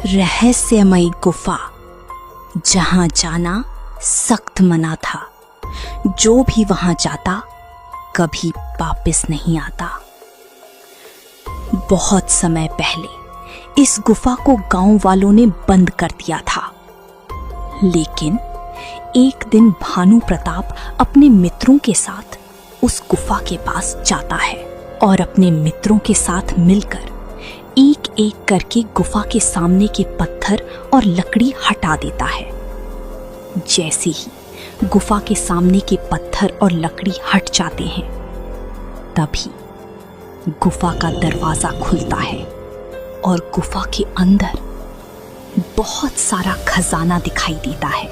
रहस्यमयी गुफा जहां जाना सख्त मना था। जो भी वहां जाता कभी वापस नहीं आता। बहुत समय पहले इस गुफा को गांव वालों ने बंद कर दिया था, लेकिन एक दिन भानु प्रताप अपने मित्रों के साथ उस गुफा के पास जाता है और अपने मित्रों के साथ मिलकर एक एक करके गुफा के सामने के पत्थर और लकड़ी हटा देता है। जैसे ही गुफा के सामने के पत्थर और लकड़ी हट जाते हैं, तभी गुफा का दरवाजा खुलता है और गुफा के अंदर बहुत सारा खजाना दिखाई देता है।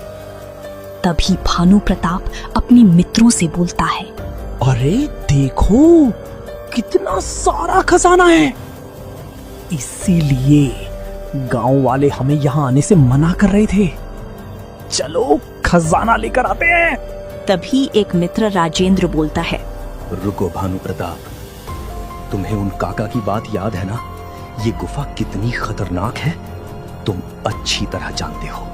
तभी भानु प्रताप अपने मित्रों से बोलता है, अरे देखो कितना सारा खजाना है। इसीलिए गांव वाले हमें यहाँ आने से मना कर रहे थे। चलो खजाना लेकर आते हैं। तभी एक मित्र राजेंद्र बोलता है, रुको भानु प्रताप, तुम्हें उन काका की बात याद है ना? ये गुफा कितनी खतरनाक है तुम अच्छी तरह जानते हो।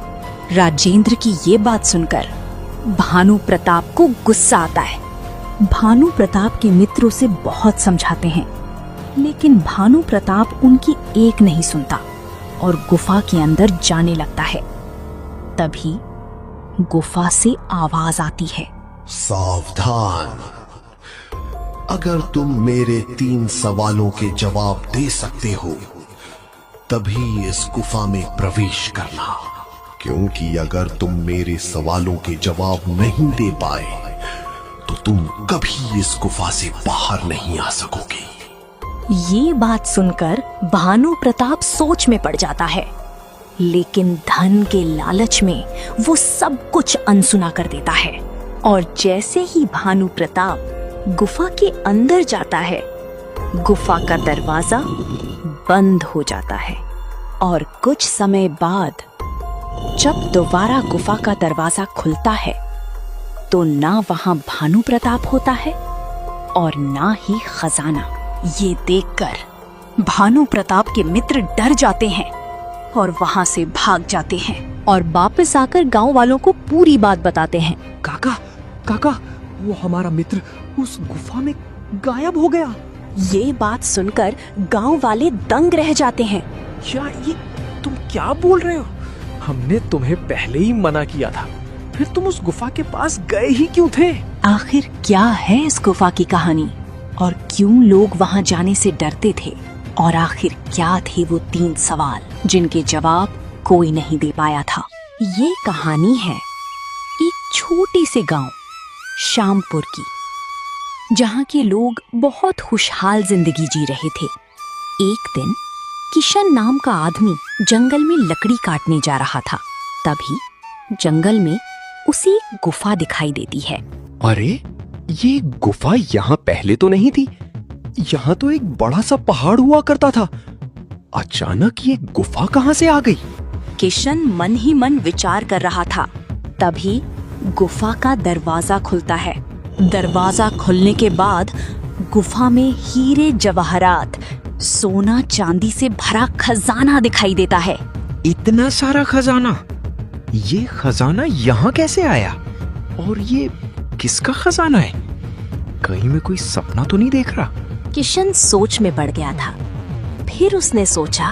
राजेंद्र की ये बात सुनकर भानु प्रताप को गुस्सा आता है। भानु प्रताप के मित्रों से बहुत समझाते हैं, लेकिन भानु प्रताप उनकी एक नहीं सुनता और गुफा के अंदर जाने लगता है। तभी गुफा से आवाज आती है, सावधान, अगर तुम मेरे 3 सवालों के जवाब दे सकते हो तभी इस गुफा में प्रवेश करना, क्योंकि अगर तुम मेरे सवालों के जवाब नहीं दे पाए तो तुम कभी इस गुफा से बाहर नहीं आ सकोगे। ये बात सुनकर भानु प्रताप सोच में पड़ जाता है, लेकिन धन के लालच में वो सब कुछ अनसुना कर देता है। और जैसे ही भानु प्रताप गुफा के अंदर जाता है, गुफा का दरवाजा बंद हो जाता है। और कुछ समय बाद जब दोबारा गुफा का दरवाजा खुलता है, तो ना वहां भानु प्रताप होता है और ना ही खजाना। ये देखकर भानु प्रताप के मित्र डर जाते हैं और वहां से भाग जाते हैं और वापस आकर गांव वालों को पूरी बात बताते हैं। काका काका, वो हमारा मित्र उस गुफा में गायब हो गया। ये बात सुनकर गांव वाले दंग रह जाते हैं। यार ये तुम क्या बोल रहे हो? हमने तुम्हें पहले ही मना किया था, फिर तुम उस गुफा के पास गए ही क्यों थे? आखिर क्या है इस गुफा की कहानी और क्यों लोग वहां जाने से डरते थे? और आखिर क्या थे वो 3 सवाल जिनके जवाब कोई नहीं दे पाया था? ये कहानी है एक छोटे से गांव श्यामपुर की, जहां के लोग बहुत खुशहाल जिंदगी जी रहे थे। एक दिन किशन नाम का आदमी जंगल में लकड़ी काटने जा रहा था। तभी जंगल में उसे एक गुफा दिखाई देती है। अरे ये गुफा यहाँ पहले तो नहीं थी। यहाँ तो एक बड़ा सा पहाड़ हुआ करता था। अचानक ये गुफा कहाँ से आ गई? किशन मन ही मन विचार कर रहा था। तभी गुफा का दरवाजा खुलता है। दरवाजा खुलने के बाद गुफा में हीरे जवाहरात, सोना चांदी से भरा खजाना दिखाई देता है। इतना सारा खजाना? ये खजाना यहाँ कैसे आया? और ये किसका खजाना है? कहीं मैं कोई सपना तो नहीं देख रहा? किशन सोच में पड़ गया था। फिर उसने सोचा,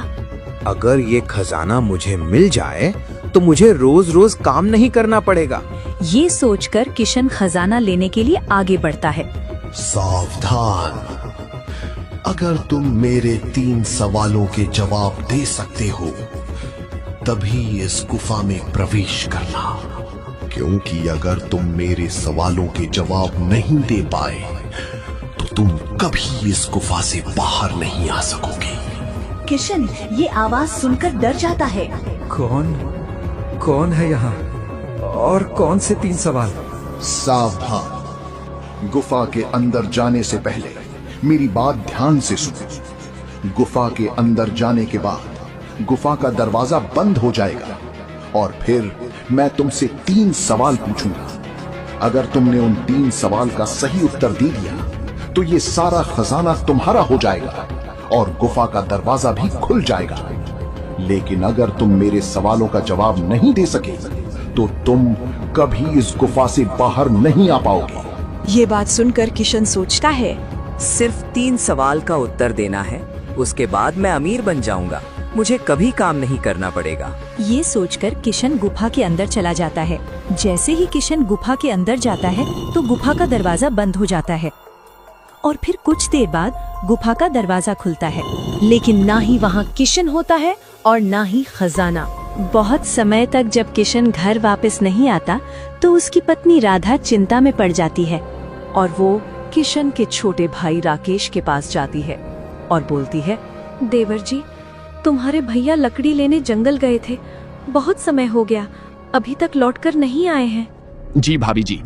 अगर ये खजाना मुझे मिल जाए तो मुझे रोज रोज काम नहीं करना पड़ेगा। ये सोचकर किशन खजाना लेने के लिए आगे बढ़ता है। सावधान, अगर तुम मेरे 3 सवालों के जवाब दे सकते हो तभी इस गुफा में प्रवेश करना, क्योंकि अगर तुम मेरे सवालों के जवाब नहीं दे पाए तो तुम कभी इस गुफा से बाहर नहीं आ सकोगे। किशन ये आवाज सुनकर डर जाता है। कौन है यहाँ और कौन से 3 सवाल? सावधान, गुफा के अंदर जाने से पहले मेरी बात ध्यान से सुनो। गुफा के अंदर जाने के बाद गुफा का दरवाजा बंद हो जाएगा और फिर मैं तुमसे 3 सवाल पूछूंगा। अगर तुमने उन 3 सवाल का सही उत्तर दे दिया तो ये सारा खजाना तुम्हारा हो जाएगा और गुफा का दरवाजा भी खुल जाएगा। लेकिन अगर तुम मेरे सवालों का जवाब नहीं दे सके तो तुम कभी इस गुफा से बाहर नहीं आ पाओगे। ये बात सुनकर किशन सोचता है, सिर्फ 3 सवाल का उत्तर देना है, उसके बाद मैं अमीर बन जाऊंगा, मुझे कभी काम नहीं करना पड़ेगा। ये सोचकर किशन गुफा के अंदर चला जाता है। जैसे ही किशन गुफा के अंदर जाता है तो गुफा का दरवाजा बंद हो जाता है और फिर कुछ देर बाद गुफा का दरवाजा खुलता है, लेकिन ना ही वहाँ किशन होता है और ना ही खजाना। बहुत समय तक जब किशन घर वापस नहीं आता तो उसकी पत्नी राधा चिंता में पड़ जाती है और वो किशन के छोटे भाई राकेश के पास जाती है और बोलती है, देवर जी, तुम्हारे भैया लकड़ी लेने जंगल गए थे, बहुत समय हो गया, अभी तक लौटकर नहीं आए हैं। जी भाभी जी,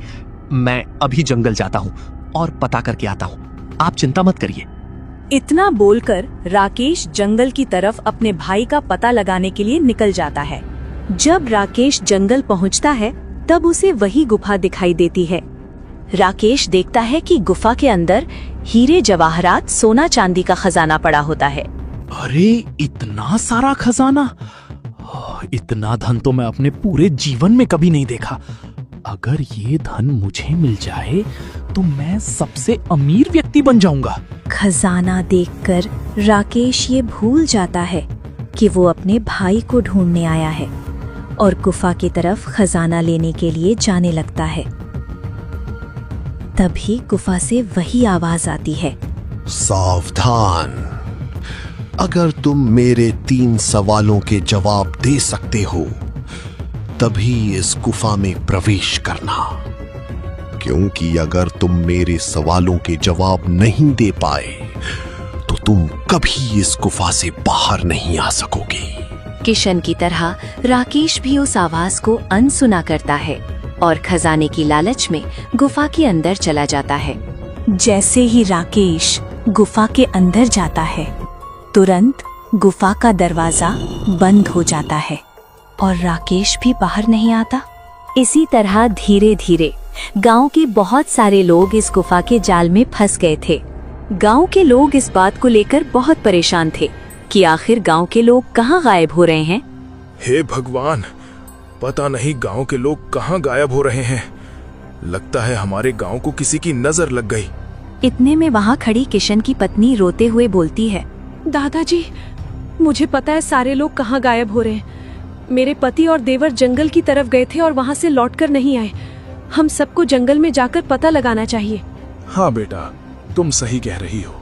मैं अभी जंगल जाता हूँ और पता करके आता हूँ, आप चिंता मत करिए। इतना बोलकर राकेश जंगल की तरफ अपने भाई का पता लगाने के लिए निकल जाता है। जब राकेश जंगल पहुंचता है तब उसे वही गुफा दिखाई देती है। राकेश देखता है कि गुफा के अंदर हीरे जवाहरात सोना चांदी का खजाना पड़ा होता है। अरे इतना सारा खजाना, इतना धन तो मैं अपने पूरे जीवन में कभी नहीं देखा। अगर ये धन मुझे मिल जाए तो मैं सबसे अमीर व्यक्ति बन जाऊंगा। खजाना देखकर राकेश ये भूल जाता है कि वो अपने भाई को ढूंढने आया है और गुफा की तरफ खजाना लेने के लिए जाने लगता है। तभी गुफा से वही आवाज आती है, सावधान, अगर तुम मेरे 3 सवालों के जवाब दे सकते हो तभी इस गुफा में प्रवेश करना, क्योंकि अगर तुम मेरे सवालों के जवाब नहीं दे पाए तो तुम कभी इस गुफा से बाहर नहीं आ सकोगे। किशन की तरह राकेश भी उस आवाज को अनसुना करता है और खजाने की लालच में गुफा के अंदर चला जाता है। जैसे ही राकेश गुफा के अंदर जाता है तुरंत गुफा का दरवाजा बंद हो जाता है और राकेश भी बाहर नहीं आता। इसी तरह धीरे धीरे गांव के बहुत सारे लोग इस गुफा के जाल में फंस गए थे। गांव के लोग इस बात को लेकर बहुत परेशान थे कि आखिर गांव के लोग कहां गायब हो रहे हैं। हे भगवान, पता नहीं गांव के लोग कहां गायब हो रहे हैं। लगता है हमारे गांव को किसी की नजर लग गई। इतने में वहां खड़ी किशन की पत्नी रोते हुए बोलती है, दादाजी, मुझे पता है सारे लोग कहाँ गायब हो रहे हैं। मेरे पति और देवर जंगल की तरफ गए थे और वहाँ से लौटकर नहीं आए। हम सबको जंगल में जाकर पता लगाना चाहिए। हाँ बेटा, तुम सही कह रही हो।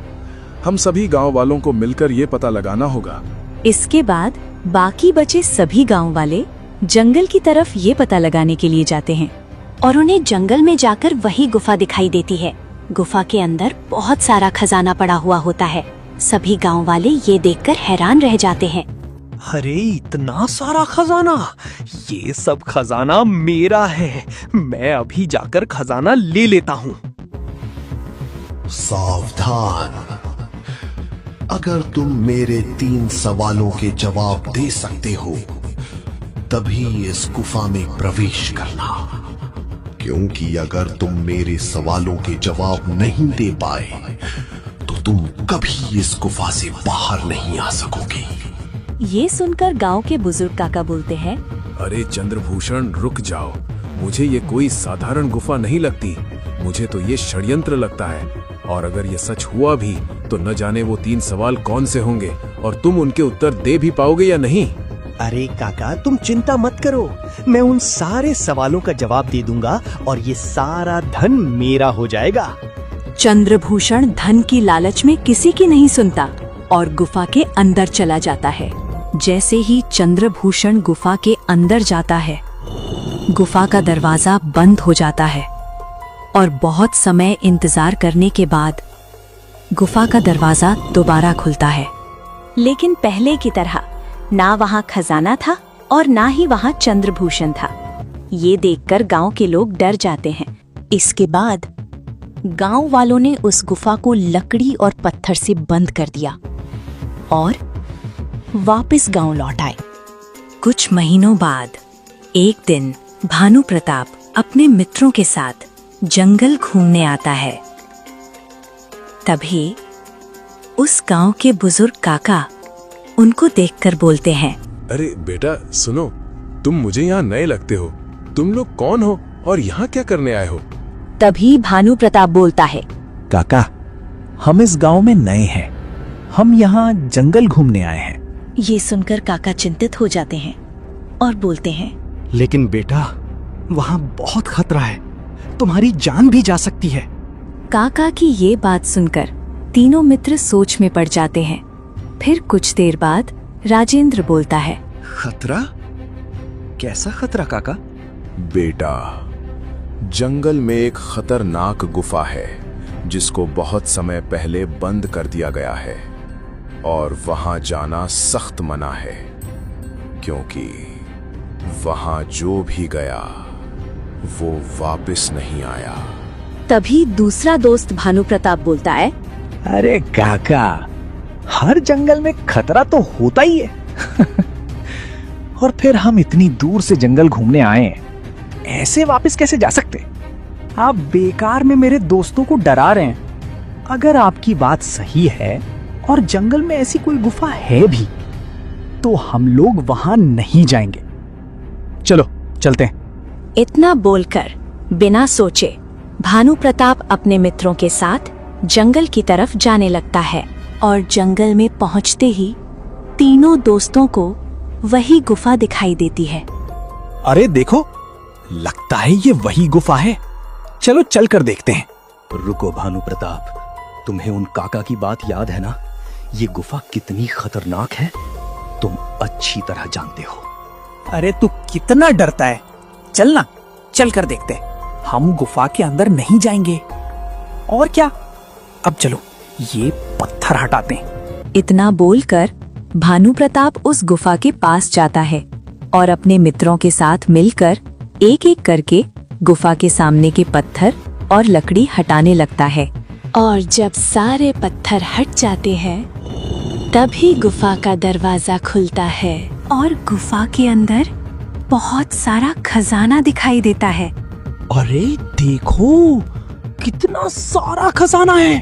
हम सभी गांव वालों को मिलकर ये पता लगाना होगा। इसके बाद बाकी बचे सभी गांव वाले जंगल की तरफ ये पता लगाने के लिए जाते हैं और उन्हें जंगल में जाकर वही गुफा दिखाई देती है। गुफा के अंदर बहुत सारा खजाना पड़ा हुआ होता है। सभी गांव वाले ये देखकर हैरान रह जाते हैं। अरे इतना सारा खजाना, ये सब खजाना मेरा है। मैं अभी जाकर खजाना ले लेता हूँ। सावधान, अगर तुम मेरे 3 सवालों के जवाब दे सकते हो तभी इस गुफा में प्रवेश करना, क्योंकि अगर तुम मेरे सवालों के जवाब नहीं दे पाए तो तुम कभी इस गुफा से बाहर नहीं आ सकोगे। ये सुनकर गांव के बुजुर्ग काका बोलते हैं, अरे चंद्रभूषण, रुक जाओ। मुझे ये कोई साधारण गुफा नहीं लगती। मुझे तो ये षड्यंत्र लगता है, और अगर ये सच हुआ भी तो न जाने वो 3 सवाल कौन से होंगे और तुम उनके उत्तर दे भी पाओगे या नहीं। अरे काका, तुम चिंता मत करो, मैं उन सारे सवालों का जवाब दे दूंगा और ये सारा धन मेरा हो जाएगा। चंद्रभूषण धन की लालच में किसी की नहीं सुनता और गुफा के अंदर चला जाता है। जैसे ही चंद्रभूषण गुफा के अंदर जाता है, गुफा का दरवाजा बंद हो जाता है और बहुत समय इंतजार करने के बाद गुफा का दरवाजा दोबारा खुलता है। लेकिन पहले की तरह ना वहाँ खजाना था और ना ही वहाँ चंद्रभूषण था। ये देखकर गांव के लोग डर जाते हैं। इसके बाद गांव वालों ने उस गुफा को लकड़ी और पत्थर से बंद कर दिया और वापस गांव लौट आए। कुछ महीनों बाद एक दिन भानु प्रताप अपने मित्रों के साथ जंगल घूमने आता है। तभी उस गांव के बुजुर्ग काका उनको देखकर बोलते हैं, अरे बेटा सुनो, तुम मुझे यहाँ नए लगते हो। तुम लोग कौन हो और यहाँ क्या करने आए हो? तभी भानु प्रताप बोलता है, काका, हम इस गांव में नए हैं। हम यहाँ जंगल घूमने आए हैं। ये सुनकर काका चिंतित हो जाते हैं और बोलते हैं, लेकिन बेटा, वहाँ बहुत खतरा है, तुम्हारी जान भी जा सकती है। काका की ये बात सुनकर तीनों मित्र सोच में पड़ जाते हैं। फिर कुछ देर बाद राजेंद्र बोलता है, खतरा? कैसा खतरा काका? बेटा, जंगल में एक खतरनाक गुफा है जिसको बहुत समय पहले बंद कर दिया गया है और वहां जाना सख्त मना है, क्योंकि वहां जो भी गया वो वापस नहीं आया। तभी दूसरा दोस्त भानु प्रताप बोलता है, अरे काका, हर जंगल में खतरा तो होता ही है। और फिर हम इतनी दूर से जंगल घूमने आए हैं, ऐसे वापस कैसे जा सकते? आप बेकार में मेरे दोस्तों को डरा रहे हैं। अगर आपकी बात सही है और जंगल में ऐसी कोई गुफा है भी, तो हम लोग वहां नहीं जाएंगे। चलो चलते हैं। इतना बोलकर बिना सोचे भानु प्रताप अपने मित्रों के साथ जंगल की तरफ जाने लगता है और जंगल में पहुंचते ही तीनों दोस्तों को वही गुफा दिखाई देती है। अरे देखो, लगता है ये वही गुफा है। चलो चल कर देखते हैं। रुको भानु प्रताप, तुम्हें उन काका की बात याद है ना? ये गुफा कितनी खतरनाक है तुम अच्छी तरह जानते हो। अरे तू कितना डरता है, चल ना, चल कर देखते हैं। हम गुफा के अंदर नहीं जाएंगे। और क्या, अब चलो ये पत्थर हटाते हैं। इतना बोलकर भानु प्रताप उस गुफा के पास जाता है और अपने मित्रों के साथ मिलकर एक एक करके गुफा के सामने के पत्थर और लकड़ी हटाने लगता है। और जब सारे पत्थर हट जाते हैं, तभी गुफा का दरवाजा खुलता है और गुफा के अंदर बहुत सारा खजाना दिखाई देता है। अरे देखो, कितना सारा खजाना है।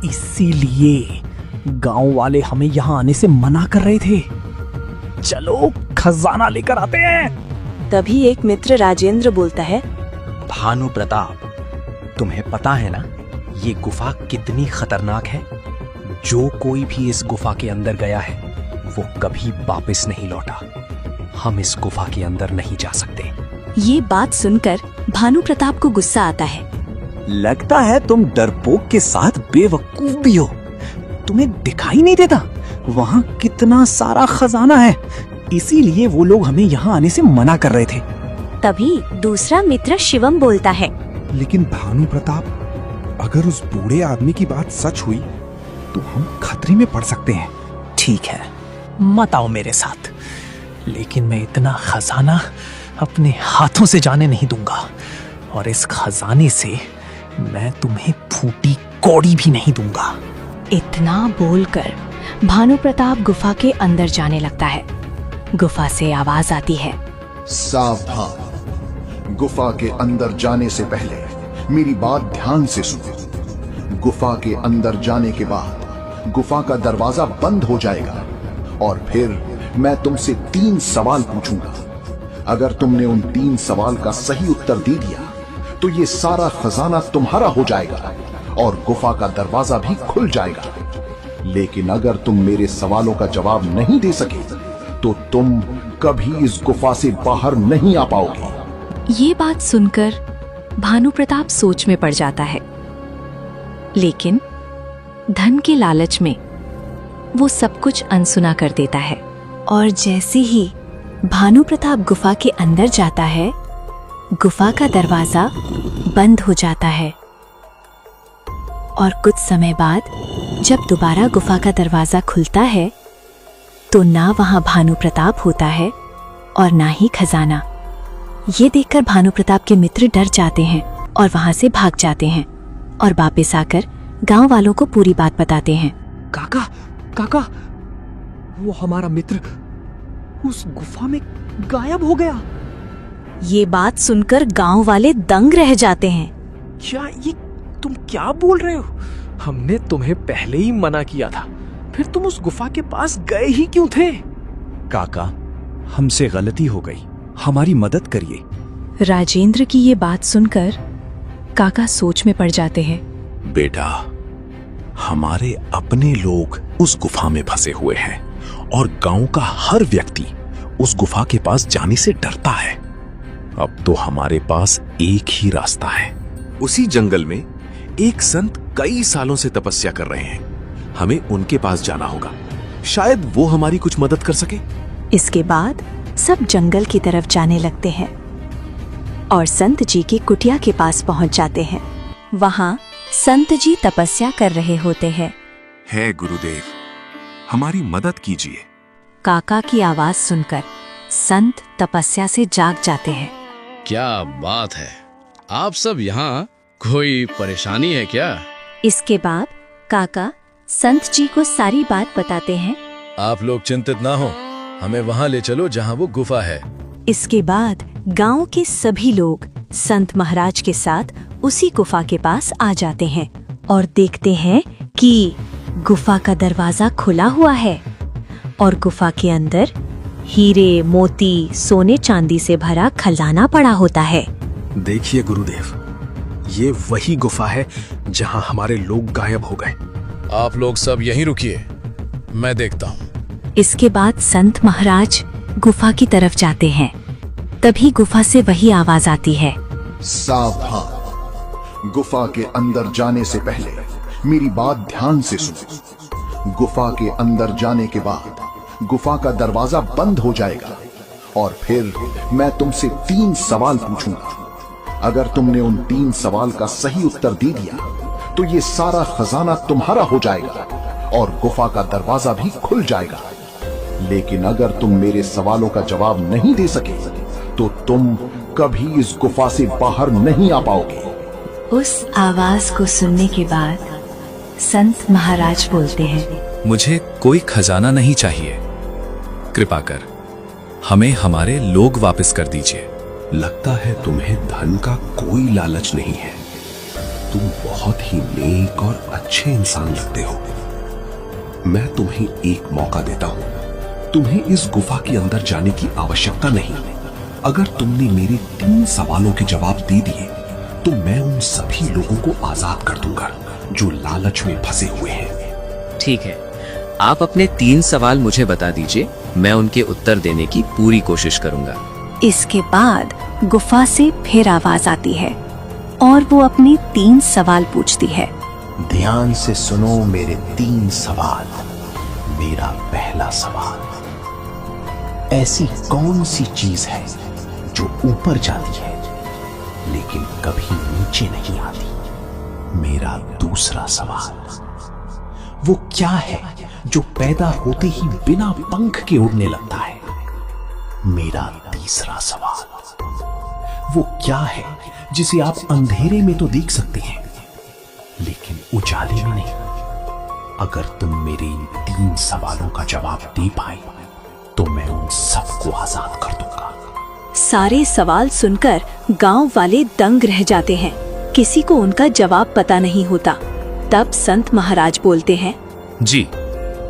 इसीलिए गांव वाले हमें यहाँ आने से मना कर रहे थे। चलो खजाना लेकर आते हैं। तभी एक मित्र राजेंद्र बोलता है, भानु प्रताप, तुम्हें पता है ना ये गुफा कितनी खतरनाक है? जो कोई भी इस गुफा के अंदर गया है वो कभी वापस नहीं लौटा। हम इस गुफा के अंदर नहीं जा सकते। ये बात सुनकर भानु प्रताप को गुस्सा आता है। लगता है तुम डरपोक के साथ बेवकूफ भी हो। तुम्हें दिखाई नहीं देता वहाँ कितना सारा खजाना है? इसीलिए वो लोग हमें यहाँ आने से मना कर रहे थे। तभी दूसरा मित्र शिवम बोलता है, लेकिन भानु प्रताप, अगर उस बूढ़े आदमी की बात सच हुई तो हम खतरे में पड़ सकते हैं। ठीक है, मत आओ मेरे साथ, लेकिन मैं इतना खजाना अपने हाथों से जाने नहीं दूंगा। और इस खजाने से मैं तुम्हें फूटी कौड़ी भी नहीं दूंगा। इतना बोलकर भानु प्रताप गुफा के अंदर जाने लगता है। गुफा से आवाज आती है, सावधान, गुफा के अंदर जाने से पहले मेरी बात ध्यान से सुनो। गुफा के अंदर जाने के बाद गुफा का दरवाजा बंद हो जाएगा और फिर मैं तुमसे 3 सवाल पूछूंगा। अगर तुमने उन 3 सवाल का सही उत्तर दे दिया तो ये सारा खजाना तुम्हारा हो जाएगा और गुफा का दरवाजा भी खुल जाएगा। लेकिन अगर तुम मेरे सवालों का जवाब नहीं दे सके तो तुम कभी इस गुफा से बाहर नहीं आ पाओगे। ये बात सुनकर भानु प्रताप सोच में पड़ जाता है, लेकिन धन के लालच में वो सब कुछ अनसुना कर देता है। और जैसे ही भानु प्रताप गुफा के अंदर जाता है, गुफा का दरवाजा बंद हो जाता है। और कुछ समय बाद जब दोबारा गुफा का दरवाजा खुलता है तो ना वहां भानु प्रताप होता है और ना ही खजाना। ये देखकर भानु प्रताप के मित्र डर जाते हैं और वहां से भाग जाते हैं और वापस आकर गांव वालों को पूरी बात बताते हैं। काका, काका, वो हमारा मित्र उस गुफा में गायब हो गया। ये बात सुनकर गांव वाले दंग रह जाते हैं। क्या ये तुम क्या बोल रहे हो? हमने तुम्हें पहले ही मना किया था। फिर तुम उस गुफा के पास गए ही क्यों थे? काका, हमसे गलती हो गई, हमारी मदद करिए। राजेंद्र की ये बात सुनकर काका सोच में पड़ जाते हैं। बेटा, हमारे अपने लोग उस गुफा में फंसे हुए हैं और गांव का हर व्यक्ति उस गुफा के पास जाने से डरता है। अब तो हमारे पास एक ही रास्ता है। उसी जंगल में एक संत कई सालों से तपस्या कर रहे हैं। हमें उनके पास जाना होगा, शायद वो हमारी कुछ मदद कर सके। इसके बाद सब जंगल की तरफ जाने लगते हैं और संत जी की कुटिया के पास पहुंच जाते हैं। वहां संत जी तपस्या कर रहे होते हैं। हे गुरुदेव, हमारी मदद कीजिए। काका की आवाज सुनकर संत तपस्या से जाग जाते हैं। क्या बात है, आप सब यहाँ? कोई परेशानी है क्या? इसके बाद काका संत जी को सारी बात बताते हैं। आप लोग चिंतित ना हो, हमें वहाँ ले चलो जहाँ वो गुफा है। इसके बाद गांव के सभी लोग संत महाराज के साथ उसी गुफा के पास आ जाते हैं और देखते हैं कि गुफा का दरवाजा खुला हुआ है और गुफा के अंदर हीरे, मोती, सोने चांदी से भरा खजाना पड़ा होता है। देखिए गुरुदेव, ये वही गुफा है जहां हमारे लोग गायब हो गए। आप लोग सब यहीं रुकिए, मैं देखता हूँ। इसके बाद संत महाराज गुफा की तरफ जाते हैं। तभी गुफा से वही आवाज आती है। सावधान, गुफा के अंदर जाने से पहले मेरी बात ध्यान से सुनो। गुफा के अंदर जाने के बाद गुफा का दरवाजा बंद हो जाएगा और फिर मैं तुमसे 3 सवाल पूछूंगा। अगर तुमने उन 3 सवाल का सही उत्तर दे दिया तो ये सारा खजाना तुम्हारा हो जाएगा और गुफा का दरवाजा भी खुल जाएगा। लेकिन अगर तुम मेरे सवालों का जवाब नहीं दे सके तो तुम कभी इस गुफा से बाहर नहीं आ पाओगे। उस आवाज को सुनने के बाद संत महाराज बोलते हैं, मुझे कोई खजाना नहीं चाहिए, कृपा कर हमें हमारे लोग वापस कर दीजिए। लगता है तुम्हें धन का कोई लालच नहीं है। तुम बहुत ही नेक और अच्छे इंसान लगते हो। मैं तुम्हें एक मौका देता हूं। तुम्हें इस गुफा के अंदर जाने की आवश्यकता नहीं। अगर तुमने मेरे 3 सवालों के जवाब दे दिए तो मैं उन सभी लोगों को आजाद कर दूंगा जो लालच में फंसे हुए हैं। ठीक है, आप अपने 3 सवाल मुझे बता दीजिए, मैं उनके उत्तर देने की पूरी कोशिश करूंगा। इसके बाद गुफा से फिर आवाज आती है और वो अपनी 3 सवाल पूछती है। ध्यान से सुनो मेरे 3 सवाल। मेरा पहला सवाल, ऐसी कौन सी चीज है जो ऊपर जाती है लेकिन कभी नीचे नहीं आती? मेरा दूसरा सवाल, वो क्या है जो पैदा होते ही बिना पंख के उड़ने लगता है? मेरा तीसरा सवाल, वो क्या है जिसे आप अंधेरे में तो देख सकते हैं लेकिन उजाले में नहीं? अगर तुम मेरे इन 3 सवालों का जवाब दे पाए तो मैं उन सबको आजाद कर दूंगा। सारे सवाल सुनकर गांव वाले दंग रह जाते हैं। किसी को उनका जवाब पता नहीं होता। तब संत महाराज बोलते हैं, जी,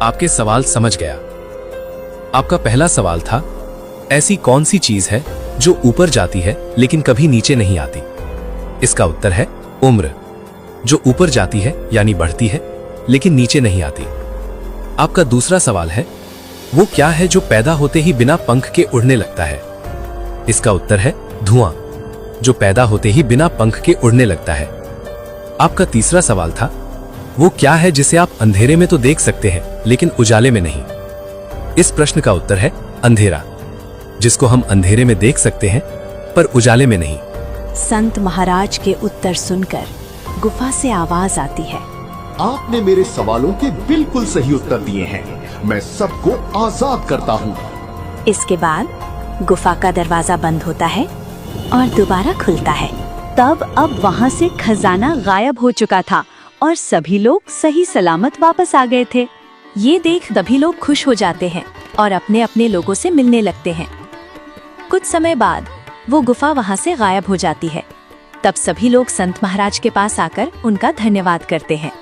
आपके सवाल समझ गया। आपका पहला सवाल था, ऐसी कौन सी चीज है जो ऊपर जाती है लेकिन कभी नीचे नहीं आती? इसका उत्तर है उम्र, जो ऊपर जाती है यानी बढ़ती है लेकिन नीचे नहीं आती। आपका दूसरा सवाल है, वो क्या है जो पैदा होते ही बिना पंख के उड़ने लगता है? इसका उत्तर है धुआं, जो पैदा होते ही बिना पंख के उड़ने लगता है। आपका तीसरा सवाल था, वो क्या है जिसे आप अंधेरे में तो देख सकते हैं लेकिन उजाले में नहीं? इस प्रश्न का उत्तर है अंधेरा, जिसको हम अंधेरे में देख सकते हैं पर उजाले में नहीं। संत महाराज के उत्तर सुनकर गुफा से आवाज आती है, आपने मेरे सवालों के बिल्कुल सही उत्तर दिए हैं। मैं सबको आजाद करता हूँ। इसके बाद गुफा का दरवाजा बंद होता है और दोबारा खुलता है। तब अब वहाँ से खजाना गायब हो चुका था और सभी लोग सही सलामत वापस आ गए थे। ये देख सभी लोग खुश हो जाते हैं और अपने अपने लोगों से मिलने लगते हैं। कुछ समय बाद वो गुफा वहाँ से गायब हो जाती है। तब सभी लोग संत महाराज के पास आकर उनका धन्यवाद करते हैं।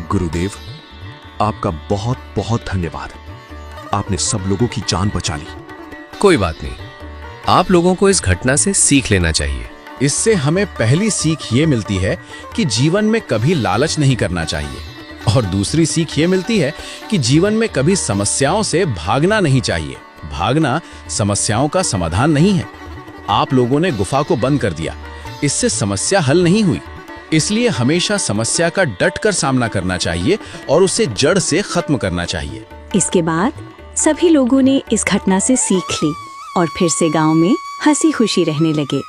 गुरुदेव, आपका बहुत बहुत धन्यवाद। आपने सब लोगों की जान बचा ली। कोई बात नहीं, आप लोगों को इस घटना से सीख लेना चाहिए। इससे हमें पहली सीख ये मिलती है कि जीवन में कभी लालच नहीं करना चाहिए, और दूसरी सीख ये मिलती है कि जीवन में कभी समस्याओं से भागना नहीं चाहिए। भागना समस्याओं का समाधान नहीं है। आप लोगों ने गुफा को बंद कर दिया, इससे समस्या हल नहीं हुई। इसलिए हमेशा समस्या का डटकर सामना करना चाहिए और उसे जड़ से खत्म करना चाहिए। इसके बाद सभी लोगों ने इस घटना से सीख ली और फिर से गांव में हंसी खुशी रहने लगे।